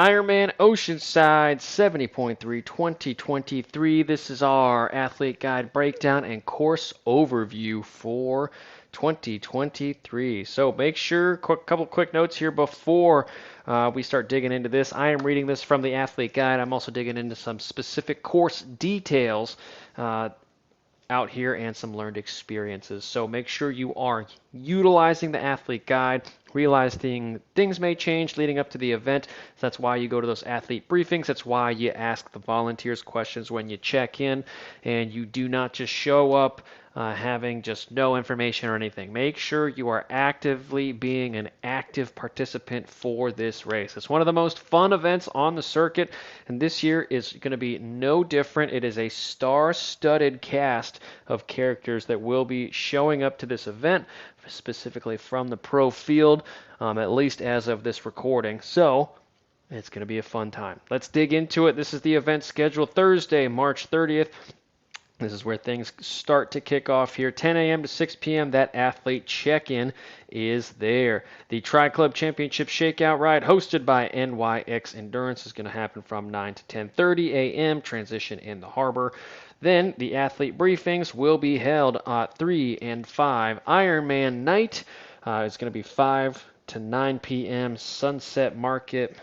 Ironman Oceanside 70.3 2023. This is our athlete guide breakdown and course overview for 2023. So make sure, couple quick notes here before we start digging into this. I am reading this from the athlete guide. I'm also digging into some specific course details out here and some learned experiences. So make sure you are utilizing the athlete guide. Realizing things may change leading up to the event. So that's why you go to those athlete briefings. That's why you ask the volunteers questions when you check in, and you do not just show up having just no information or anything. Make sure you are actively being an active participant for this race. It's one of the most fun events on the circuit, and this year is going to be no different. It is a star-studded cast of characters that will be showing up to this event, specifically from the pro field, at least as of this recording. So it's going to be a fun time. Let's dig into it. This is the event schedule Thursday, March 30th. This is where things start to kick off here. 10 a.m. to 6 p.m. That athlete check-in is there. The Tri-Club Championship Shakeout Ride hosted by NYX Endurance is going to happen from 9 to 10:30 a.m. Transition in the harbor. Then the athlete briefings will be held at 3 and 5. Ironman night is going to be 5 to 9 p.m. Sunset Market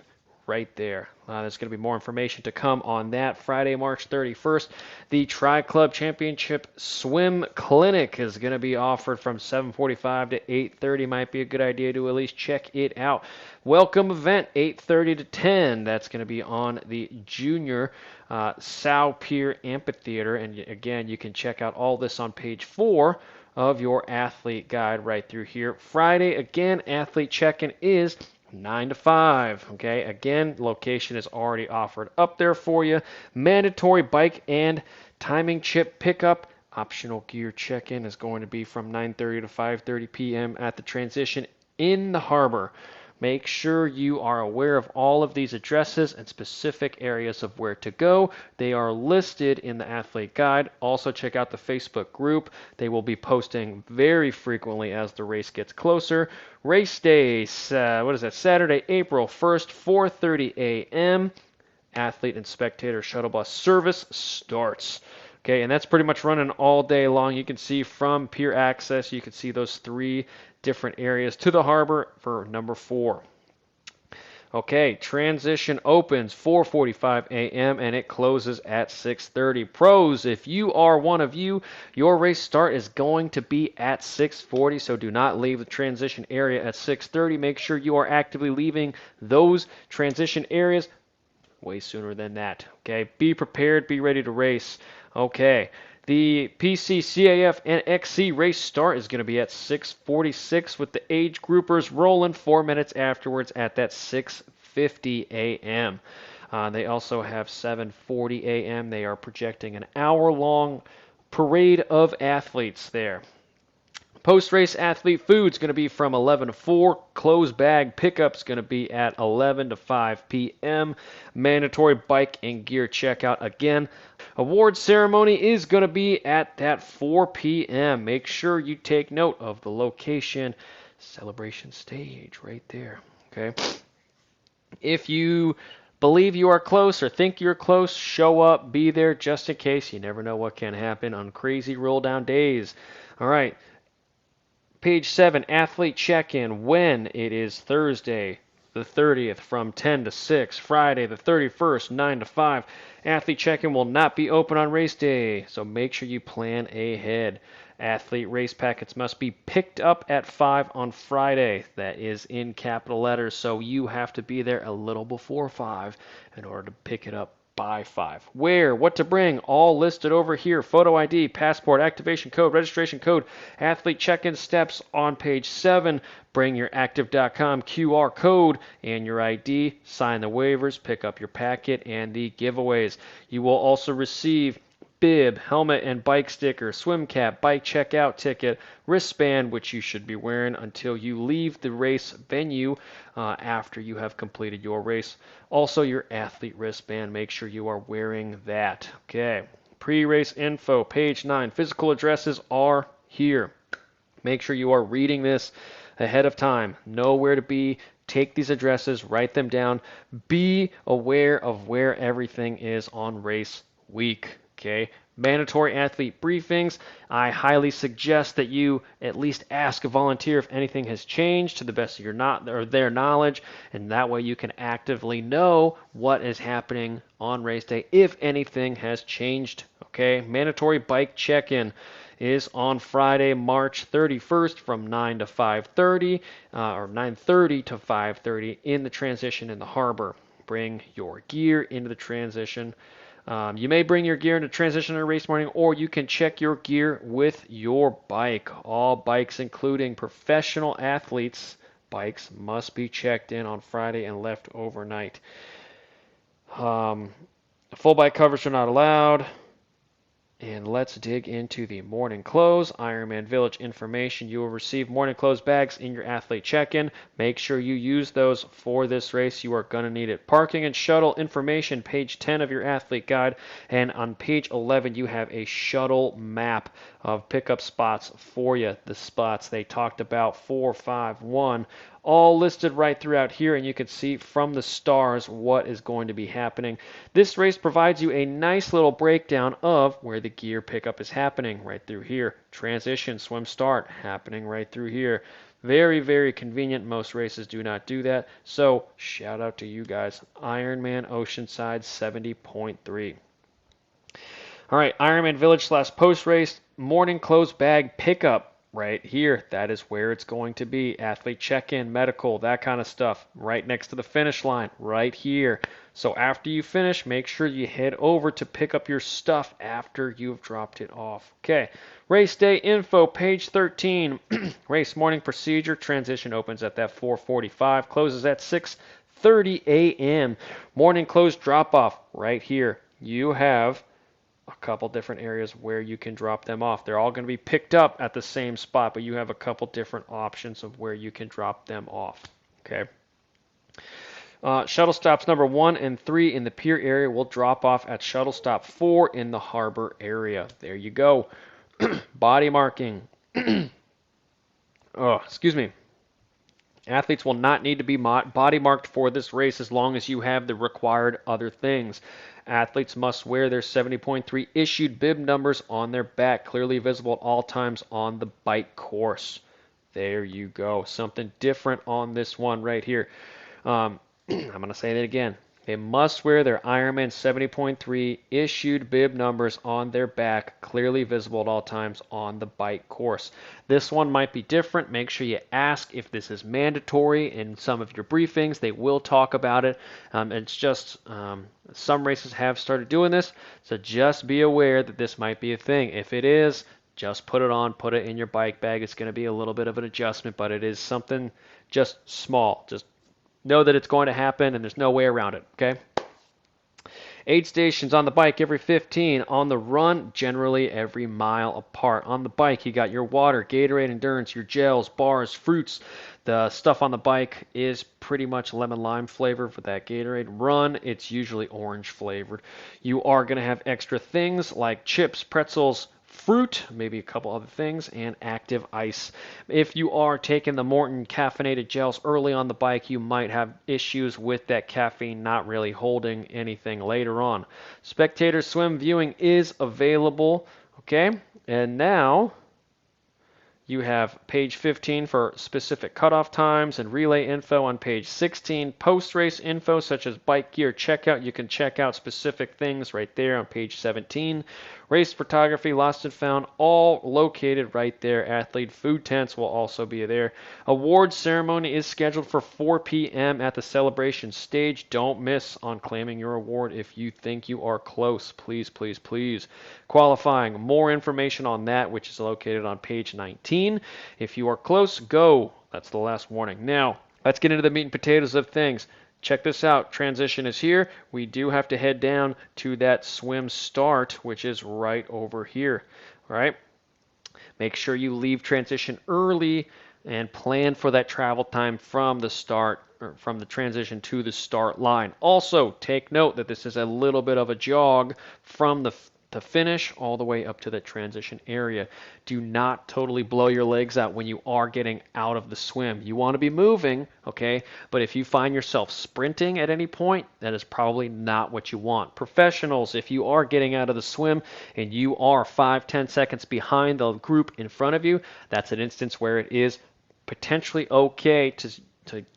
right there. There's going to be more information to come on that. Friday, March 31st, the Tri-Club Championship Swim Clinic is going to be offered from 7:45 to 8:30. Might be a good idea to at least check it out. Welcome event, 8:30 to 10. That's going to be on the Junior Sow Pier Amphitheater. And again, you can check out all this on page 4 of your athlete guide right through here. Friday, again, athlete check-in is 9 to 5. Okay, again, location is already offered up there for you. Mandatory bike and timing chip pickup. Optional gear check-in is going to be from 9:30 to 5:30 p.m. at the transition in the harbor. Make sure you are aware of all of these addresses and specific areas of where to go. They are listed in the athlete guide. Also check out the Facebook group. They will be posting very frequently as the race gets closer. Race day, Saturday, April 1st, 4:30 a.m. Athlete and spectator shuttle bus service starts. Okay, and that's pretty much running all day long. You can see from pier access, you can see those 3 different areas to the harbor for number 4. Okay, transition opens 4:45 a.m. and it closes at 6:30. Pros, if you are one of you, your race start is going to be at 6:40, so do not leave the transition area at 6:30. Make sure you are actively leaving those transition areas way sooner than that. Okay, be prepared, be ready to race. Okay, the PC, CAF, and XC race start is going to be at 6:46 with the age groupers rolling 4 minutes afterwards at that 6:50 a.m. They also have 7:40 a.m. They are projecting an hour-long parade of athletes there. Post-race athlete food is going to be from 11 to 4. Closed bag pickup is going to be at 11 to 5 p.m. Mandatory bike and gear checkout again. Award ceremony is going to be at that 4 p.m. Make sure you take note of the location. Celebration stage right there. Okay. If you believe you are close or think you're close, show up, be there just in case. You never know what can happen on crazy roll down days. All right. Page 7, athlete check-in, when it is Thursday the 30th from 10 to 6, Friday the 31st, 9 to 5. Athlete check-in will not be open on race day, so make sure you plan ahead. Athlete race packets must be picked up at 5 on Friday. That is in capital letters, so you have to be there a little before 5 in order to pick it up by 5. Where, what to bring, all listed over here. Photo ID, passport, activation code, registration code, athlete check-in steps on page 7. Bring your active.com QR code and your ID, sign the waivers, pick up your packet, and the giveaways. You will also receive bib, helmet and bike sticker, swim cap, bike checkout ticket, wristband, which you should be wearing until you leave the race venue after you have completed your race. Also, your athlete wristband, make sure you are wearing that. Okay, pre-race info, page 9. Physical addresses are here. Make sure you are reading this ahead of time. Know where to be. Take these addresses, write them down. Be aware of where everything is on race week. Okay. Mandatory athlete briefings. I highly suggest that you at least ask a volunteer if anything has changed to the best of your not or their knowledge, and that way you can actively know what is happening on race day if anything has changed. Okay. Mandatory bike check-in is on Friday, March 31st from 9 to 5:30 or 9:30 to 5:30 in the transition in the harbor. Bring your gear into the transition. You may bring your gear into transition in a race morning, or you can check your gear with your bike. All bikes, including professional athletes' bikes, must be checked in on Friday and left overnight. Full bike covers are not allowed. And let's dig into the morning clothes. Ironman Village information. You will receive morning clothes bags in your athlete check-in. Make sure you use those for this race. You are going to need it. Parking and shuttle information, page 10 of your athlete guide. And on page 11, you have a shuttle map of pickup spots for you. The spots they talked about, 4, 5, 1, all listed right throughout here, and you can see from the stars what is going to be happening. This race provides you a nice little breakdown of where the gear pickup is happening right through here. Transition, swim start happening right through here. Very, very convenient. Most races do not do that. So shout out to you guys. Ironman Oceanside 70.3. All right, Ironman Village / post race morning clothes bag pickup. Right here, that is where it's going to be. Athlete check-in, medical, that kind of stuff. Right next to the finish line, right here. So after you finish, make sure you head over to pick up your stuff after you've dropped it off. Okay, race day info, page 13. Race morning procedure, transition opens at that 4:45, closes at 6:30 a.m. Morning clothes drop-off, right here. You have a couple different areas where you can drop them off. They're all going to be picked up at the same spot, but you have a couple different options of where you can drop them off. Okay. Shuttle stops number 1 and 3 in the pier area will drop off at shuttle stop 4 in the harbor area. There you go. Body marking. Excuse me. Athletes will not need to be body marked for this race as long as you have the required other things. Athletes must wear their 70.3 issued bib numbers on their back, clearly visible at all times on the bike course. There you go. Something different on this one right here. I'm going to say that again. They must wear their Ironman 70.3 issued bib numbers on their back, clearly visible at all times on the bike course. This one might be different. Make sure you ask if this is mandatory in some of your briefings. They will talk about it. It's just some races have started doing this, so just be aware that this might be a thing. If it is, just put it on, put it in your bike bag. It's going to be a little bit of an adjustment, but it is something just small. Just know that it's going to happen and there's no way around it, okay? Aid stations on the bike every 15. On the run, generally every mile apart. On the bike, you got your water, Gatorade Endurance, your gels, bars, fruits. The stuff on the bike is pretty much lemon lime flavored for that Gatorade. Run, it's usually orange flavored. You are going to have extra things like chips, pretzels, fruit, maybe a couple other things, and active ice. If you are taking the Morton caffeinated gels early on the bike, you might have issues with that caffeine not really holding anything later on. Spectator swim viewing is available, okay? And now you have page 15 for specific cutoff times and relay info. On page 16, post-race info such as bike gear checkout. You can check out specific things right there on page 17. Race photography, lost and found, all located right there. Athlete food tents will also be there. Award ceremony is scheduled for 4 p.m. at the celebration stage. Don't miss on claiming your award if you think you are close. Please, please, please. Qualifying, more information on that, which is located on page 19. If you are close, go. That's the last warning. Now, let's get into the meat and potatoes of things. Check this out. Transition is here. We do have to head down to that swim start, which is right over here. All right. Make sure you leave transition early and plan for that travel time from the start, or from the transition to the start line. Also, take note that this is a little bit of a jog from the to finish all the way up to the transition area. Do not totally blow your legs out when you are getting out of the swim. You want to be moving, okay? But if you find yourself sprinting at any point, that is probably not what you want. Professionals, if you are getting out of the swim and you are 5-10 seconds behind the group in front of you, that's an instance where it is potentially okay to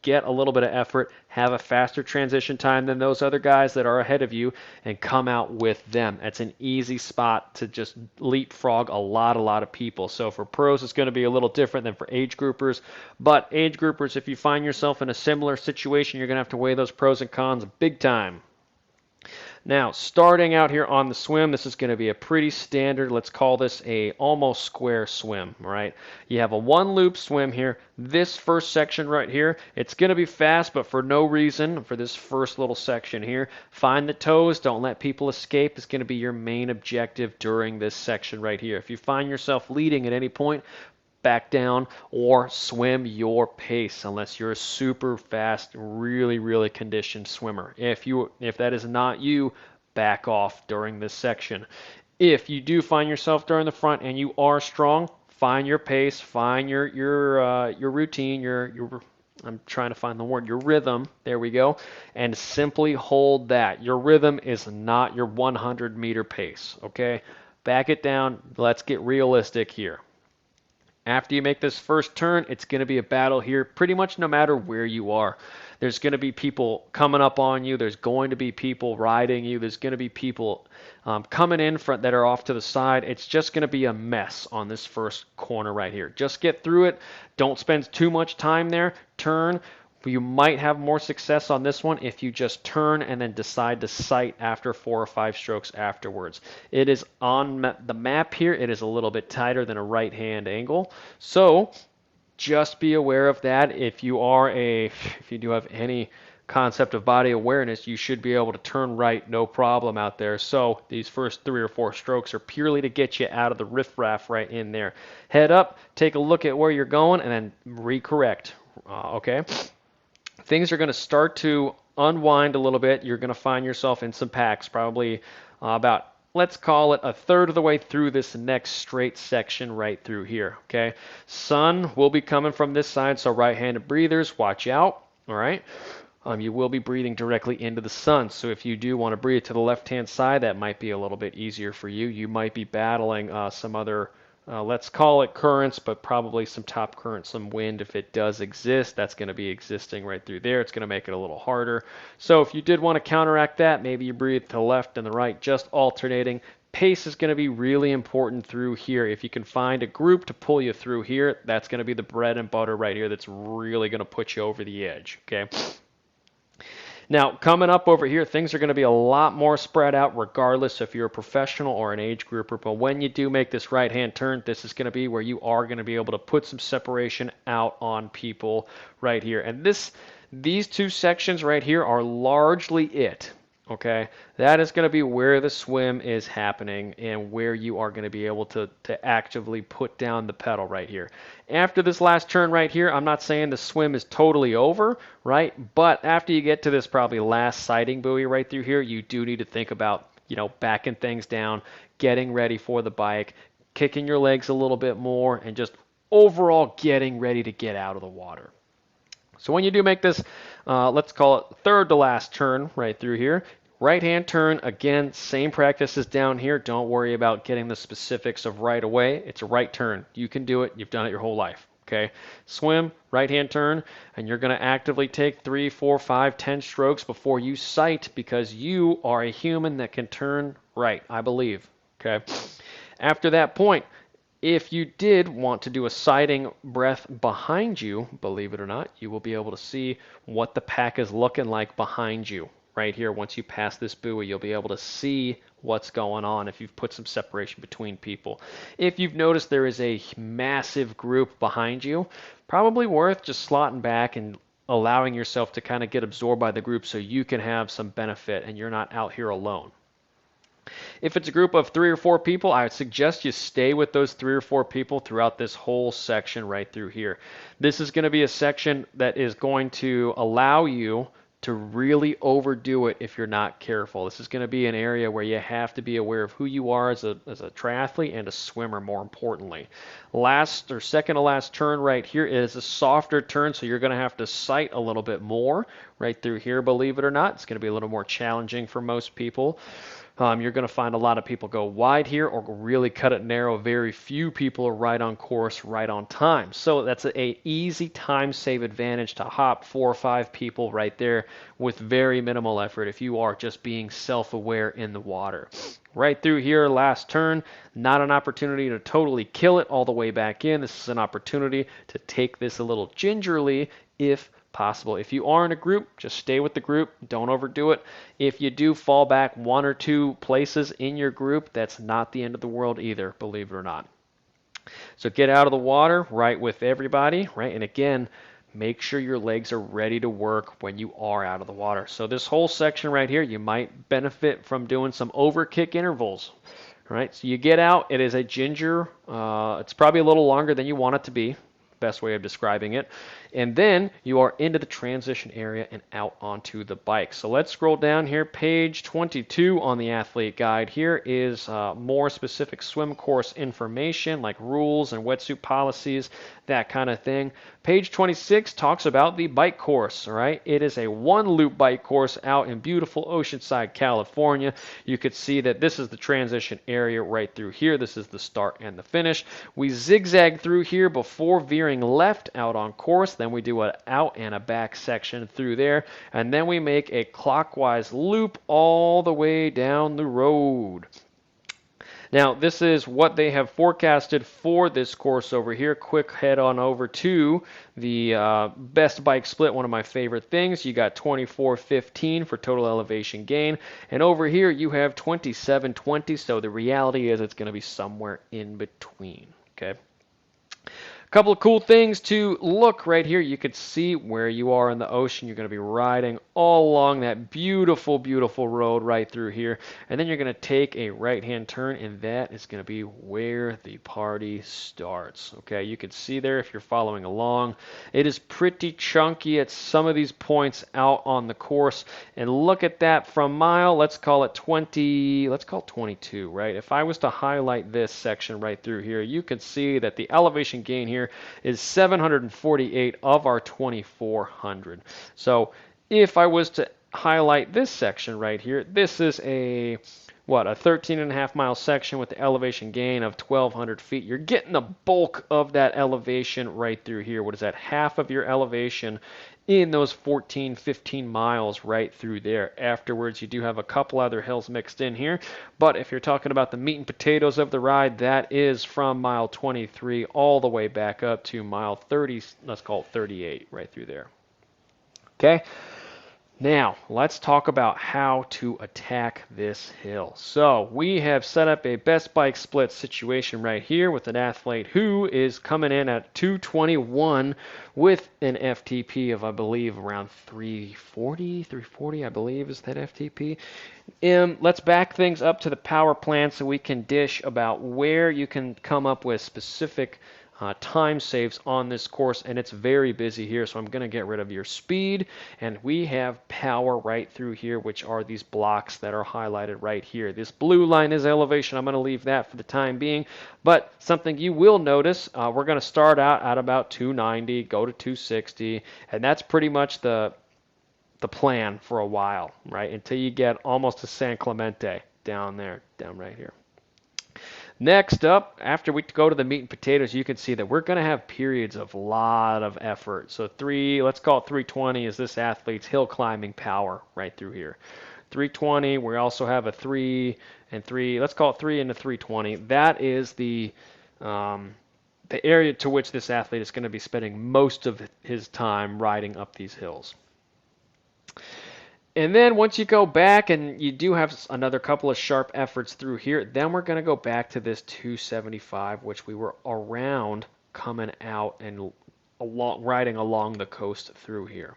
get a little bit of effort, have a faster transition time than those other guys that are ahead of you, and come out with them. It's an easy spot to just leapfrog a lot of people. So for pros, it's going to be a little different than for age groupers. But age groupers, if you find yourself in a similar situation, you're going to have to weigh those pros and cons big time. Now, starting out here on the swim, this is going to be a pretty standard, let's call this a almost square swim, right? You have a one loop swim here. This first section right here, it's going to be fast, but for no reason for this first little section here. Find the toes, don't let people escape is going to be your main objective during this section right here. If you find yourself leading at any point, back down or swim your pace unless you're a super fast, really conditioned swimmer. If that is not you, back off during this section. If you do find yourself during the front and you are strong, find your pace, find your routine, your I'm trying to find the word, your rhythm, there we go, and simply hold that. Your rhythm is not your 100-meter pace, okay? Back it down. Let's get realistic here. After you make this first turn, it's going to be a battle here pretty much no matter where you are. There's going to be people coming up on you. There's going to be people riding you. There's going to be people coming in front that are off to the side. It's just going to be a mess on this first corner right here. Just get through it. Don't spend too much time there. Turn. You might have more success on this one if you just turn and then decide to sight after 4 or 5 strokes afterwards. It is on the map here. It is a little bit tighter than a right-hand angle. So just be aware of that. If you do have any concept of body awareness, you should be able to turn right no problem out there. So these first 3 or 4 strokes are purely to get you out of the riffraff right in there. Head up, take a look at where you're going, and then recorrect. Okay? Things are going to start to unwind a little bit. You're going to find yourself in some packs, probably about, let's call it a third of the way through this next straight section right through here, okay? Sun will be coming from this side, so right-handed breathers, watch out, all right? You will be breathing directly into the sun, so if you do want to breathe to the left-hand side, that might be a little bit easier for you. You might be battling some other let's call it currents, but probably some top current, some wind if it does exist. That's going to be existing right through there. It's going to make it a little harder. So if you did want to counteract that, maybe you breathe to the left and the right, just alternating. Pace is going to be really important through here. If you can find a group to pull you through here, that's going to be the bread and butter right here that's really going to put you over the edge, okay? Now, coming up over here, things are going to be a lot more spread out regardless if you're a professional or an age grouper. But when you do make this right-hand turn, this is going to be where you are going to be able to put some separation out on people right here. And these 2 sections right here are largely it. Okay, that is going to be where the swim is happening and where you are going to be able to actively put down the pedal right here. After this last turn right here, I'm not saying the swim is totally over, right? But after you get to this probably last sighting buoy right through here, you do need to think about, backing things down, getting ready for the bike, kicking your legs a little bit more, and just overall getting ready to get out of the water. So when you do make this, let's call it third to last turn right through here, right-hand turn, again, same practices down here. Don't worry about getting the specifics of right away. It's a right turn. You can do it. You've done it your whole life. Okay? Swim, right-hand turn, and you're going to actively take 3, 4, 5, 10 strokes before you sight because you are a human that can turn right, I believe. Okay? After that point, if you did want to do a sighting breath behind you, believe it or not, you will be able to see what the pack is looking like behind you. Right here, once you pass this buoy, you'll be able to see what's going on if you've put some separation between people. If you've noticed there is a massive group behind you, probably worth just slotting back and allowing yourself to kind of get absorbed by the group so you can have some benefit and you're not out here alone. If it's a group of 3 or 4 people, I would suggest you stay with those 3 or 4 people throughout this whole section right through here. This is going to be a section that is going to allow you to really overdo it if you're not careful. This is going to be an area where you have to be aware of who you are as a triathlete and a swimmer, more importantly. Last or second to last turn right here is a softer turn, so you're going to have to sight a little bit more right through here, believe it or not. It's going to be a little more challenging for most people. You're going to find a lot of people go wide here or really cut it narrow. Very few people are right on course, right on time. So that's a easy time save advantage to hop 4 or 5 people right there with very minimal effort if you are just being self-aware in the water. Right through here, last turn, not an opportunity to totally kill it all the way back in. This is an opportunity to take this a little gingerly if possible. If you are in a group, just stay with the group. Don't overdo it. If you do fall back 1 or 2 places in your group, that's not the end of the world either, believe it or not. So get out of the water right with everybody, right? And again, make sure your legs are ready to work when you are out of the water. So this whole section right here, you might benefit from doing some overkick intervals. Right, so you get out. It is a ginger. It's probably a little longer than you want it to be. Best way of describing it. And then you are into the transition area and out onto the bike. So let's scroll down here. Page 22 on the athlete guide here is more specific swim course information like rules and wetsuit policies, that kind of thing. Page 26 talks about the bike course. All right, it is a 1-loop bike course out in beautiful Oceanside, California. You could see that this is the transition area right through here. This is the start and the finish. We zigzag through here before veering left out on course. Then we do an out and a back section through there. And then we make a clockwise loop all the way down the road. Now, this is what they have forecasted for this course over here. Quick head on over to the best bike split, one of my favorite things. You got 24:15 for total elevation gain. And over here, you have 27:20. So the reality is it's going to be somewhere in between. Okay. Couple of cool things to look right here. You could see where you are in the ocean. You're going to be riding all along that beautiful, beautiful road right through here. And then you're going to take a right-hand turn, and that is going to be where the party starts. Okay, you can see there if you're following along. It is pretty chunky at some of these points out on the course. And look at that from mile. Let's call it 20. Let's call it 22, right? If I was to highlight this section right through here, you can see that the elevation gain here is 748 of our 2400. So if I was to highlight this section right here, this is a 13.5 mile section with the elevation gain of 1,200 feet. You're getting the bulk of that elevation right through here. What is that? Half of your elevation in those 14, 15 miles right through there. Afterwards, you do have a couple other hills mixed in here, but if you're talking about the meat and potatoes of the ride, that is from mile 23 all the way back up to mile 30, let's call it 38 right through there. Okay. Now, let's talk about how to attack this hill. So, we have set up a best bike split situation right here with an athlete who is coming in at 221 with an FTP of, I believe, around 340, I believe is that FTP. Let's back things up to the power plan so we can dish about where you can come up with specific time saves on this course, and it's very busy here, so I'm going to get rid of your speed, and we have power right through here, which are these blocks that are highlighted right here. This blue line is elevation. I'm going to leave that for the time being, but something you will notice, we're going to start out at about 290, go to 260, and that's pretty much the plan for a while, right, until you get almost to San Clemente down there, down right here. Next up, after we go to the meat and potatoes, you can see that we're going to have periods of a lot of effort. So let's call it 320 is this athlete's hill climbing power right through here. 320, we also have a 3 and 3, let's call it 3 into 320. That is the area to which this athlete is going to be spending most of his time riding up these hills. And then once you go back and you do have another couple of sharp efforts through here, then we're going to go back to this 275, which we were around coming out and riding along the coast through here.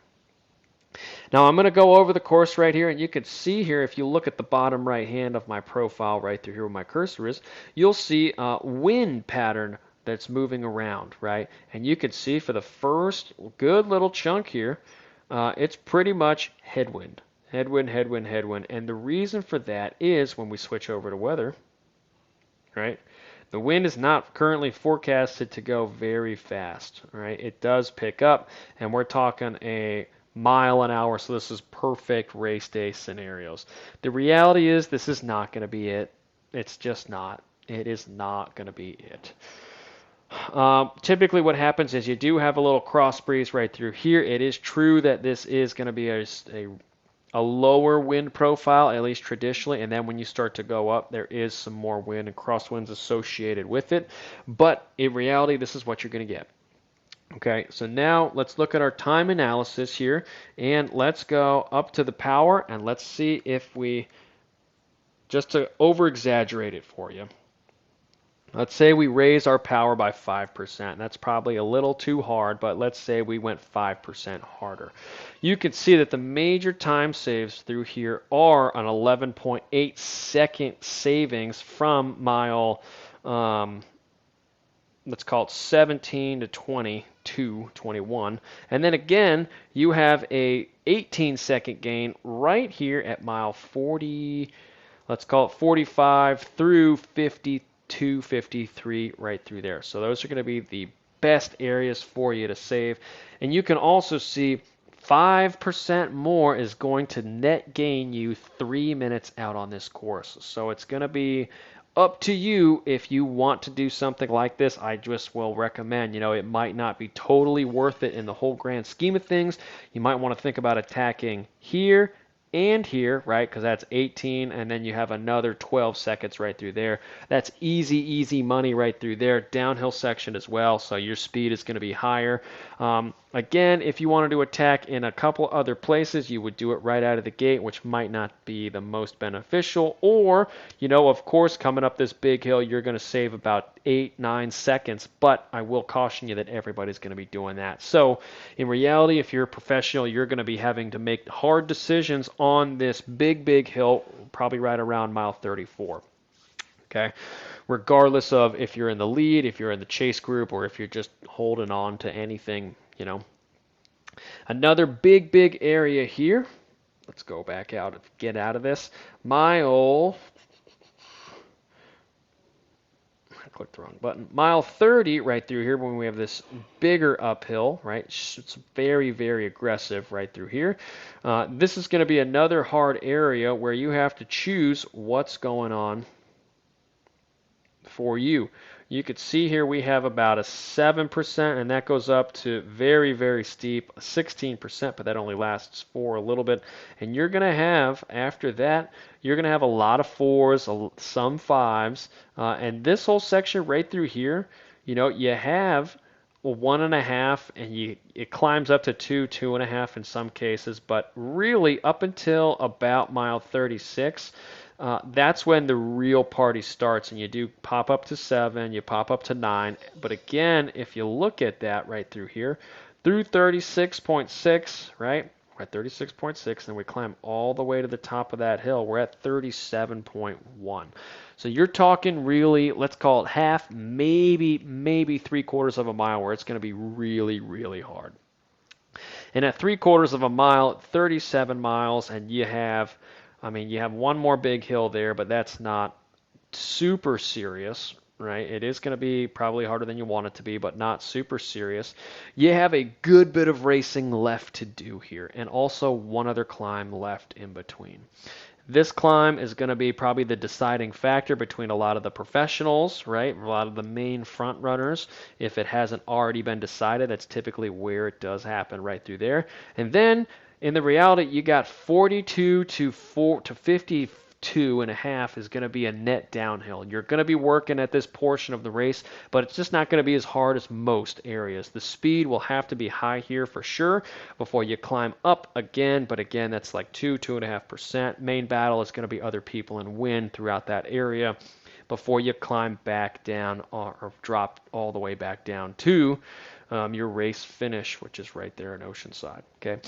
Now I'm going to go over the course right here, and you can see here if you look at the bottom right hand of my profile right through here where my cursor is, you'll see a wind pattern that's moving around, right? And you can see for the first good little chunk here, It's pretty much headwind. Headwind, headwind, headwind. And the reason for that is when we switch over to weather, right? The wind is not currently forecasted to go very fast, right? It does pick up, and we're talking a mile an hour, so this is perfect race day scenarios. The reality is this is not going to be it. It's just not. It is not going to be it. Typically what happens is you do have a little cross breeze right through here. It is true that this is going to be a lower wind profile, at least traditionally, and then when you start to go up, there is some more wind and crosswinds associated with it. But in reality, this is what you're going to get. Okay, so now let's look at our time analysis here, and let's go up to the power, and let's see if we, just to over-exaggerate it for you, let's say we raise our power by 5%. That's probably a little too hard, but let's say we went 5% harder. You can see that the major time saves through here are an 11.8 second savings from mile, let's call it 17 to 22, 21. And then again, you have a 18-second gain right here at mile 40, let's call it 45 through 52. 253 right through there. So those are going to be the best areas for you to save. And you can also see 5% more is going to net gain you 3 minutes out on this course. So it's going to be up to you if you want to do something like this. I just will recommend, it might not be totally worth it in the whole grand scheme of things. You might want to think about attacking here and here, right? Because that's 18, and then you have another 12 seconds right through there. That's easy, easy money right through there. Downhill section as well, so your speed is going to be higher. Again, if you wanted to attack in a couple other places, you would do it right out of the gate, which might not be the most beneficial. Or, of course, coming up this big hill, you're going to save about 8-9 seconds, but I will caution you that everybody's going to be doing that. So in reality, if you're a professional, you're going to be having to make hard decisions on this big, big hill, probably right around mile 34. Okay, regardless of if you're in the lead, if you're in the chase group, or if you're just holding on to anything, Another big, big area here. Let's go back out, get out of this. Mile, I clicked the wrong button. Mile 30 right through here when we have this bigger uphill, right? It's very, very aggressive right through here. This is going to be another hard area where you have to choose what's going on for you. You could see here we have about a 7%, and that goes up to very, very steep, 16%, but that only lasts for a little bit. And you're going to have, after that, you're going to have a lot of 4s, some 5s, and this whole section right through here, you have 1.5, and it climbs up to 2, 2.5 in some cases, but really up until about mile 36, that's when the real party starts, and you do pop up to 7, you pop up to 9. But again, if you look at that right through here, through 36.6, right? We're at 36.6, and we climb all the way to the top of that hill. We're at 37.1. So you're talking really, let's call it half, maybe 3/4 of a mile, where it's going to be really, really hard. And at 3/4 of a mile, 37 miles, and you have one more big hill there, but that's not super serious, right? It is going to be probably harder than you want it to be, but not super serious. You have a good bit of racing left to do here, and also one other climb left in between. This climb is going to be probably the deciding factor between a lot of the professionals, right? A lot of the main front runners. If it hasn't already been decided, that's typically where it does happen, right through there. And then in the reality, you got 42 to 52.5 is going to be a net downhill. You're going to be working at this portion of the race, but it's just not going to be as hard as most areas. The speed will have to be high here for sure before you climb up again, but again, that's like 2.5%. Main battle is going to be other people and wind throughout that area before you climb back down or drop all the way back down to your race finish, which is right there in Oceanside. Okay.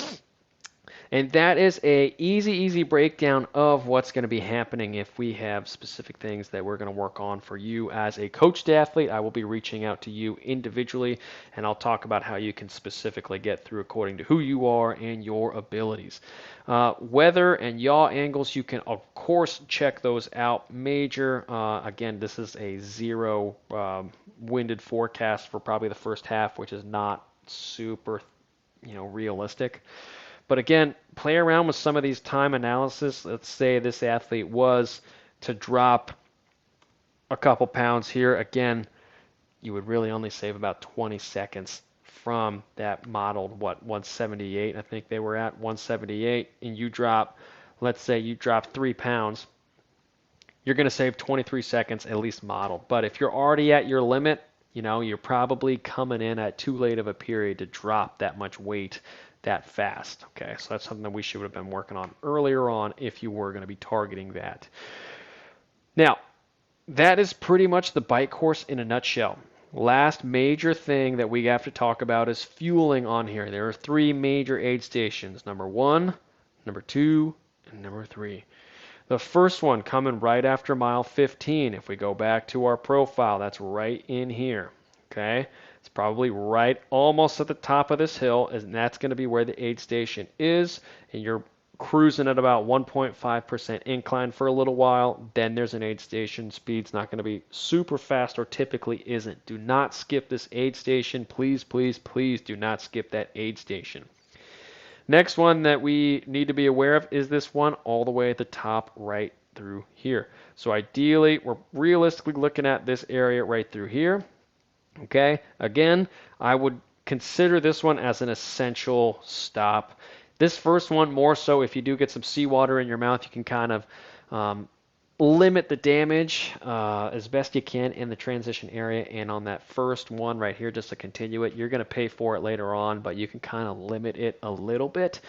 And that is a easy breakdown of what's going to be happening if we have specific things that we're going to work on for you as a coached athlete. I will be reaching out to you individually, and I'll talk about how you can specifically get through according to who you are and your abilities. Weather and yaw angles, you can of course check those out. Major, again, this is a zero winded forecast for probably the first half, which is not super, realistic. But again, play around with some of these time analysis. Let's say this athlete was to drop a couple pounds here. Again, you would really only save about 20 seconds from that modeled, 178, I think they were at, 178, and you drop, let's say you drop 3 pounds, you're going to save 23 seconds at least modeled. But if you're already at your limit, you're probably coming in at too late of a period to drop that much weight that fast. Okay, so that's something that we should have been working on earlier on if you were going to be targeting that. Now, that is pretty much the bike course in a nutshell. Last major thing that we have to talk about is fueling on here. There are 3 major aid stations. Number 1, number 2, and number 3. The first one coming right after mile 15. If we go back to our profile, that's right in here. Okay, it's probably right almost at the top of this hill, and that's going to be where the aid station is, and you're cruising at about 1.5% incline for a little while. Then there's an aid station. Speed's not going to be super fast, or typically isn't. Do not skip this aid station. Please, please, please do not skip that aid station. Next one that we need to be aware of is this one all the way at the top right through here. So ideally, we're realistically looking at this area right through here. Okay, again, I would consider this one as an essential stop. This first one more so if you do get some seawater in your mouth, you can kind of limit the damage as best you can in the transition area. And on that first one right here, just to continue it, you're going to pay for it later on, but you can kind of limit it a little bit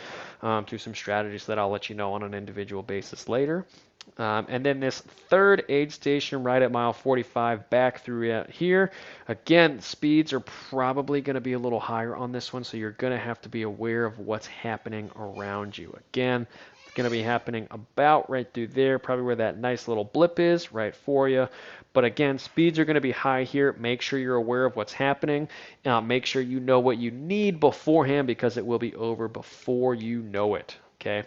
through some strategies that I'll let you know on an individual basis later. And then this third aid station right at mile 45 back through here. Again, speeds are probably going to be a little higher on this one, so you're going to have to be aware of what's happening around you. Again, it's going to be happening about right through there, probably where that nice little blip is, right for you. But again, speeds are going to be high here. Make sure you're aware of what's happening. Make sure you know what you need beforehand, because it will be over before you know it. Okay.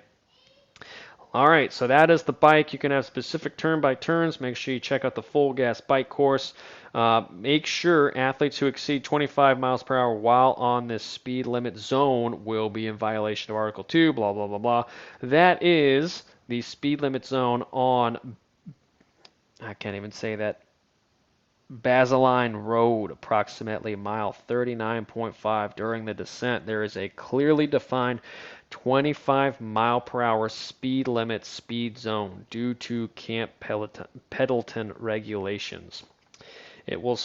All right, so that is the bike. You can have specific turn-by-turns. Make sure you check out the full gas bike course. Make sure athletes who exceed 25 miles per hour while on this speed limit zone will be in violation of Article 2, blah, blah, blah, blah. That is the speed limit zone on, I can't even say that, Basiline Road, approximately mile 39.5 during the descent. There is a clearly defined 25 mile per hour speed limit speed zone due to Camp Pendleton regulations. It will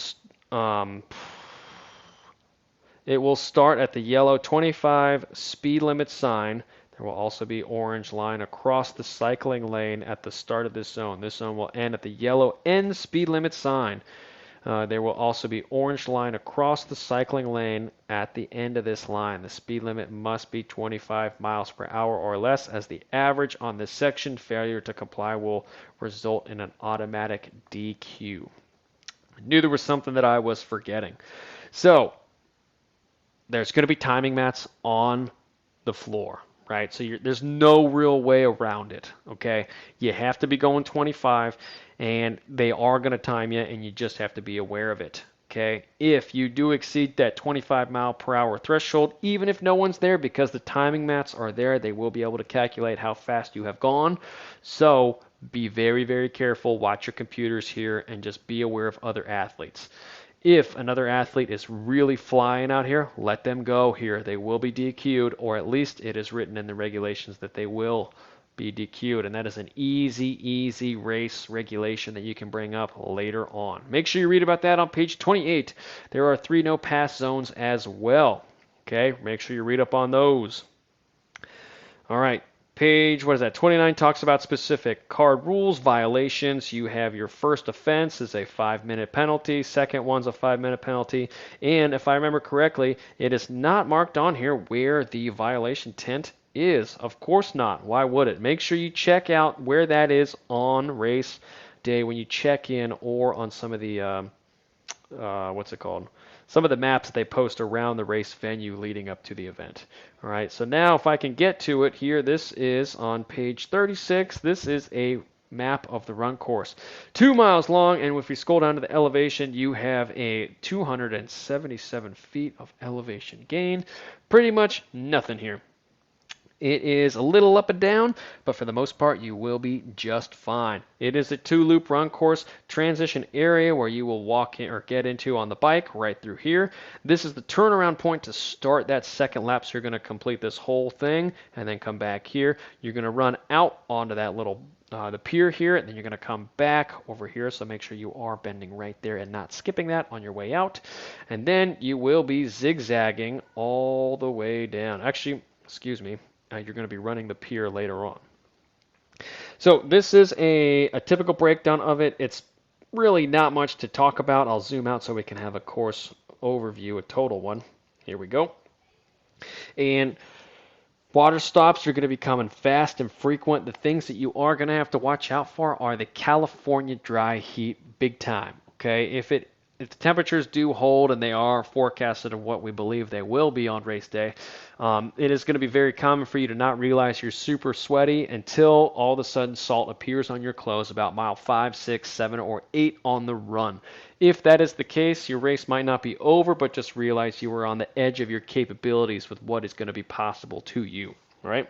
start at the yellow 25 speed limit sign. There will also be orange line across the cycling lane at the start of this zone. This zone will end at the yellow end speed limit sign. There will also be orange line across the cycling lane at the end of this line. The speed limit must be 25 miles per hour or less, as the average on this section. Failure to comply will result in an automatic DQ. I knew there was something that I was forgetting. So there's going to be timing mats on the floor, right? So there's no real way around it, okay? You have to be going 25, and they are going to time you, and you just have to be aware of it, okay? If you do exceed that 25 mile per hour threshold, even if no one's there, because the timing mats are there, they will be able to calculate how fast you have gone. So be very, very careful. Watch your computers here, and just be aware of other athletes. If another athlete is really flying out here, let them go here. They will be DQ'd, or at least it is written in the regulations that they will be DQ'd. And that is an easy race regulation that you can bring up later on. Make sure you read about that on page 28. There are 3 no pass zones as well. Okay, make sure you read up on those. All right. Page, 29 talks about specific card rules, violations. You have your first offense is a 5-minute penalty. Second one's a 5-minute penalty. And if I remember correctly, it is not marked on here where the violation tent is. Of course not. Why would it? Make sure you check out where that is on race day when you check in, or on some of the what's it called? Some of the maps that they post around the race venue leading up to the event. All right, so now if I can get to it here, this is on page 36. This is a map of the run course. 2 miles long, and if you scroll down to the elevation, you have a 277 feet of elevation gain. Pretty much nothing here. It is a little up and down, but for the most part, you will be just fine. It is a 2-loop run course, transition area where you will walk in or get into on the bike right through here. This is the turnaround point to start that second lap, so you're going to complete this whole thing and then come back here. You're going to run out onto that little the pier here, and then you're going to come back over here, so make sure you are bending right there and not skipping that on your way out. And then you will be zigzagging all the way down. Actually, excuse me. You're going to be running the pier later on. So this is a typical breakdown of it. It's really not much to talk about. I'll zoom out so we can have a course overview, a total one. Here we go. And water stops are going to be coming fast and frequent. The things that you are going to have to watch out for are the California dry heat big time. Okay, if the temperatures do hold, and they are forecasted of what we believe they will be on race day, it is going to be very common for you to not realize you're super sweaty until all of a sudden salt appears on your clothes about mile 5, 6, 7, or 8 on the run. If that is the case, your race might not be over, but just realize you were on the edge of your capabilities with what is going to be possible to you, right?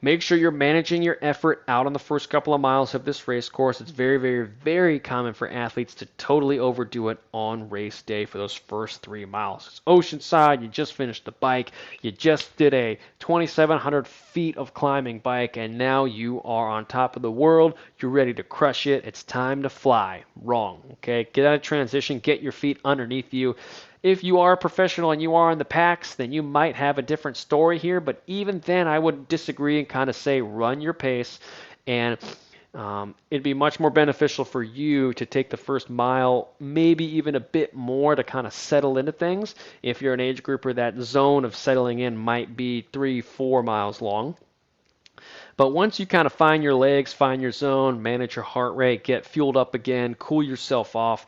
Make sure you're managing your effort out on the first couple of miles of this race course. It's very, very, very common for athletes to totally overdo it on race day for those first 3 miles. It's Oceanside, you just finished the bike, you just did a 2,700 feet of climbing bike, and now you are on top of the world. You're ready to crush it. It's time to fly. Wrong, okay? Get out of transition, get your feet underneath you. If you are a professional and you are in the packs, then you might have a different story here. But even then, I would disagree and kind of say run your pace. And it'd be much more beneficial for you to take the first mile, maybe even a bit more, to kind of settle into things. If you're an age grouper, that zone of settling in might be 3-4 miles long. But once you kind of find your legs, find your zone, manage your heart rate, get fueled up again, cool yourself off,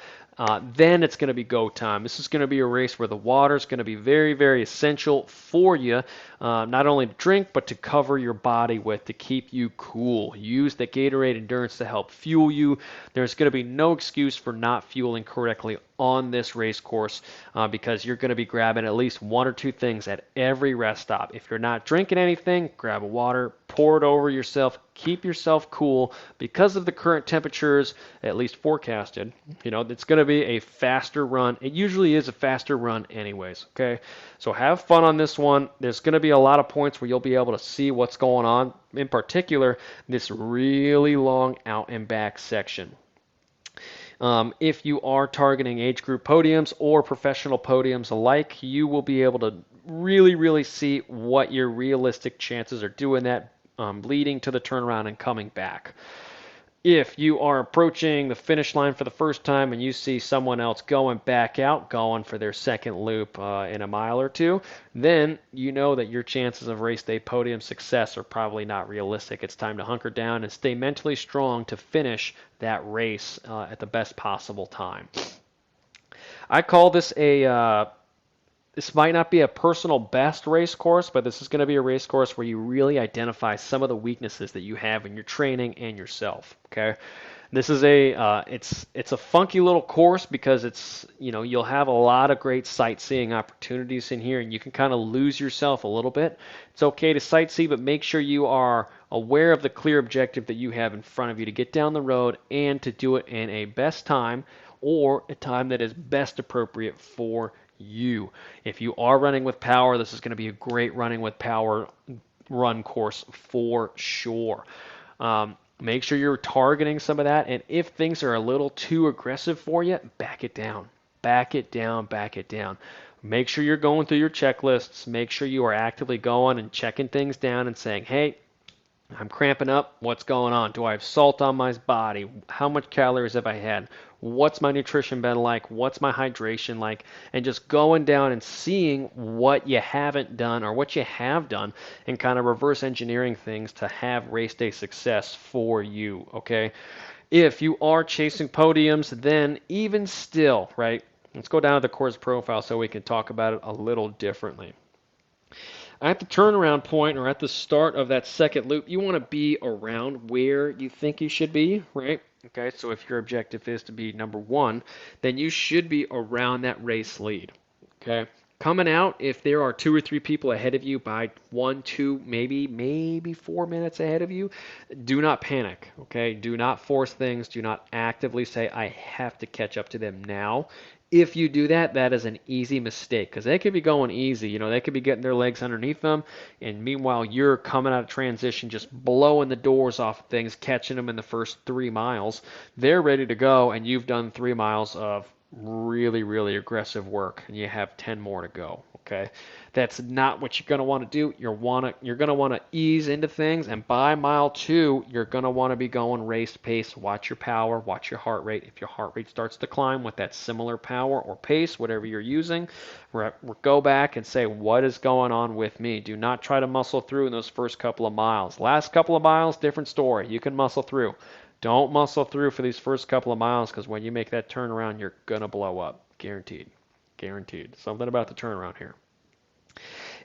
then it's going to be go time. This is going to be a race where the water is going to be very, very essential for you, not only to drink, but to cover your body with, to keep you cool. Use the Gatorade Endurance to help fuel you. There's going to be no excuse for not fueling correctly on this race course, because you're going to be grabbing at least 1 or 2 things at every rest stop. If you're not drinking anything, grab a water, pour it over yourself, keep yourself cool. Because of the current temperatures, at least forecasted, it's going to be a faster run. It usually is a faster run anyways, okay? So have fun on this one. There's going to be a lot of points where you'll be able to see what's going on, in particular, this really long out and back section. If you are targeting age group podiums or professional podiums alike, you will be able to really, really see what your realistic chances are doing that, leading to the turnaround and coming back. If you are approaching the finish line for the first time and you see someone else going back out, going for their second loop in a mile or two, then you know that your chances of race day podium success are probably not realistic. It's time to hunker down and stay mentally strong to finish that race at the best possible time. I call this this might not be a personal best race course, but this is going to be a race course where you really identify some of the weaknesses that you have in your training and yourself. Okay, this is it's a funky little course because it's you'll have a lot of great sightseeing opportunities in here, and you can kind of lose yourself a little bit. It's okay to sightsee, but make sure you are aware of the clear objective that you have in front of you to get down the road and to do it in a best time, or a time that is best appropriate for you. If you are running with power, this is going to be a great running with power run course for sure. Make sure you're targeting some of that, and if things are a little too aggressive for you, back it down. Back it down, back it down. Make sure you're going through your checklists. Make sure you are actively going and checking things down and saying, hey, I'm cramping up. What's going on? Do I have salt on my body? How much calories have I had? what's my nutrition been like, what's my hydration like, and just going down and seeing what you haven't done or what you have done and kind of reverse engineering things to have race day success for you, okay? If you are chasing podiums, then even still, right? Let's go down to the course profile so we can talk about it a little differently. At the turnaround point or at the start of that second loop, you want to be around where you think you should be, right? Okay, so if your objective is to be number one, then you should be around that race lead. Okay, coming out, if there are 2 or 3 people ahead of you by 1, 2, maybe 4 minutes ahead of you, do not panic. Okay, do not force things. Do not actively say, I have to catch up to them now. If you do that, that is an easy mistake because they could be going easy. They could be getting their legs underneath them, and meanwhile, you're coming out of transition, just blowing the doors off of things, catching them in the first 3 miles. They're ready to go, and you've done 3 miles of really, really aggressive work, and you have 10 more to go. Okay, that's not what you're going to want to do. You're going to want to ease into things, and by mile 2, you're going to want to be going race pace. Watch your power, watch your heart rate. If your heart rate starts to climb with that similar power or pace, whatever you're using, go back and say, what is going on with me? Do not try to muscle through in those first couple of miles. Last couple of miles, different story. You can muscle through. Don't muscle through for these first couple of miles because when you make that turnaround, you're going to blow up. Guaranteed. Guaranteed. Something about the turnaround here.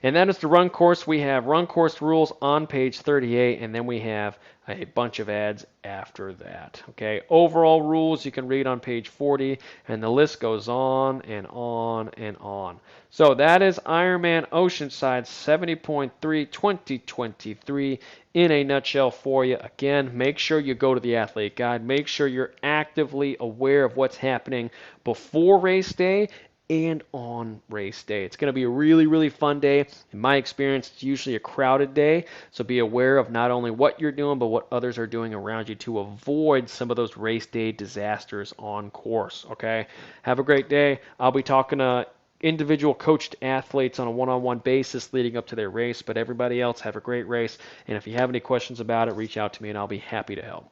And that is the run course. We have run course rules on page 38, and then we have a bunch of ads after that. Okay, overall rules you can read on page 40, and the list goes on and on and on. So that is Ironman Oceanside 70.3 2023 in a nutshell for you. Again, make sure you go to the athlete guide. Make sure you're actively aware of what's happening before race day and on race day. It's going to be a really, really fun day. In my experience, it's usually a crowded day, so be aware of not only what you're doing, but what others are doing around you to avoid some of those race day disasters on course, okay? Have a great day. I'll be talking to individual coached athletes on a one-on-one basis leading up to their race, but everybody else have a great race, and if you have any questions about it, reach out to me and I'll be happy to help.